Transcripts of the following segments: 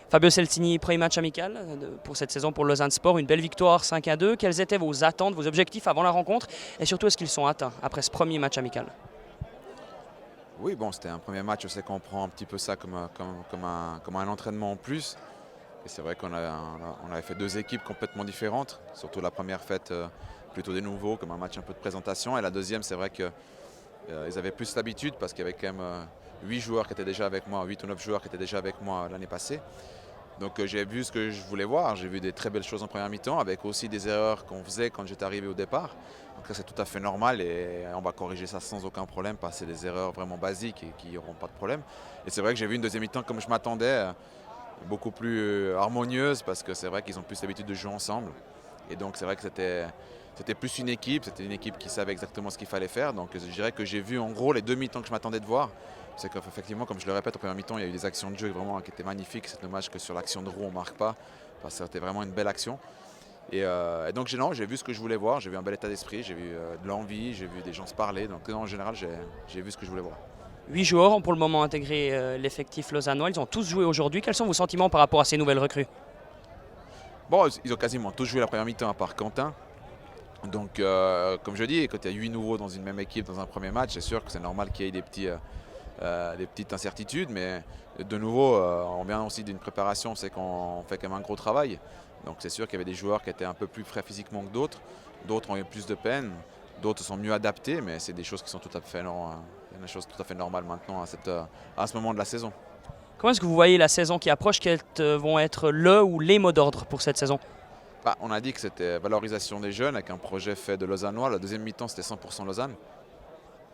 Fabio Celtini, premier match amical pour cette saison pour Lausanne Sport, une belle victoire 5-2. Quelles étaient vos attentes, vos objectifs avant la rencontre et surtout est-ce qu'ils sont atteints après ce premier match amical? Oui, bon, c'était un premier match, je sais qu'on prend un petit peu ça comme un entraînement en plus. Et c'est vrai on avait fait deux équipes complètement différentes, surtout la première faite plutôt des nouveaux, comme un match un peu de présentation. Et la deuxième, c'est vrai qu'ils avaient plus l'habitude parce qu'il y avait quand même 8 joueurs qui étaient déjà avec moi, 8 ou 9 joueurs qui étaient déjà avec moi l'année passée. Donc j'ai vu ce que je voulais voir, j'ai vu des très belles choses en première mi-temps avec aussi des erreurs qu'on faisait quand j'étais arrivé au départ. Donc ça c'est tout à fait normal et on va corriger ça sans aucun problème parce que c'est des erreurs vraiment basiques et qui n'auront pas de problème. Et c'est vrai que j'ai vu une deuxième mi-temps comme je m'attendais, beaucoup plus harmonieuse parce que c'est vrai qu'ils ont plus l'habitude de jouer ensemble. Et donc c'est vrai que c'était plus une équipe, c'était une équipe qui savait exactement ce qu'il fallait faire. Donc je dirais que j'ai vu en gros les deux mi-temps que je m'attendais de voir. C'est qu'effectivement, comme je le répète, au premier mi-temps, il y a eu des actions de jeu vraiment qui étaient magnifiques. C'est dommage que sur l'action de roue, on ne marque pas. Parce que c'était vraiment une belle action. Et donc j'ai vu ce que je voulais voir. J'ai vu un bel état d'esprit, j'ai vu de l'envie, j'ai vu des gens se parler. Donc en général, j'ai vu ce que je voulais voir. 8 joueurs ont pour le moment intégré l'effectif lausannois. Ils ont tous joué aujourd'hui. Quels sont vos sentiments par rapport à ces nouvelles recrues? Bon, ils ont quasiment tous joué la première mi-temps à part Quentin. Donc comme je dis, quand il y a 8 nouveaux dans une même équipe dans un premier match, c'est sûr que c'est normal qu'il y ait des petites incertitudes, mais de nouveau, on vient aussi d'une préparation, c'est qu'on fait quand même un gros travail. Donc c'est sûr qu'il y avait des joueurs qui étaient un peu plus frais physiquement que d'autres, d'autres ont eu plus de peine, d'autres sont mieux adaptés, mais c'est des choses qui sont tout à fait normales maintenant à ce moment de la saison. Comment est-ce que vous voyez la saison qui approche? Quels vont être le ou les mots d'ordre pour cette saison? On a dit que c'était valorisation des jeunes avec un projet fait de Lausannois. La deuxième mi-temps, c'était 100% Lausanne.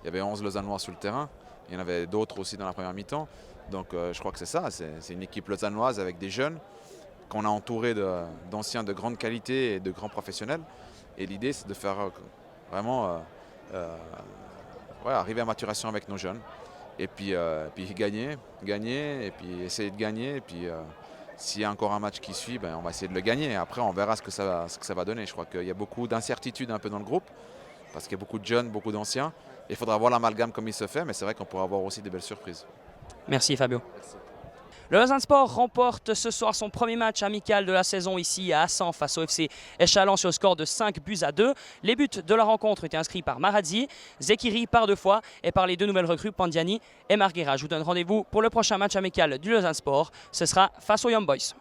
Il y avait 11 Lausannois sur le terrain. Il y en avait d'autres aussi dans la première mi-temps. Donc je crois que c'est ça. C'est une équipe lausannoise avec des jeunes qu'on a entourés d'anciens de grande qualité et de grands professionnels. Et l'idée, c'est de faire vraiment arriver à maturation avec nos jeunes. Et puis gagner, et puis essayer de gagner. Et puis s'il y a encore un match qui suit, on va essayer de le gagner. Après, on verra ce que ça va donner. Je crois qu'il y a beaucoup d'incertitudes un peu dans le groupe, parce qu'il y a beaucoup de jeunes, beaucoup d'anciens. Il faudra voir l'amalgame comme il se fait, mais c'est vrai qu'on pourra avoir aussi des belles surprises. Merci Fabio. Merci. Le Lausanne Sport remporte ce soir son premier match amical de la saison ici à Assan face au FC Échalon sur le score de 5-2. Les buts de la rencontre ont été inscrits par Maradzi, Zekiri par 2 fois et par les deux nouvelles recrues Pandiani et Marguera. Je vous donne rendez-vous pour le prochain match amical du Lausanne Sport. Ce sera face aux Young Boys.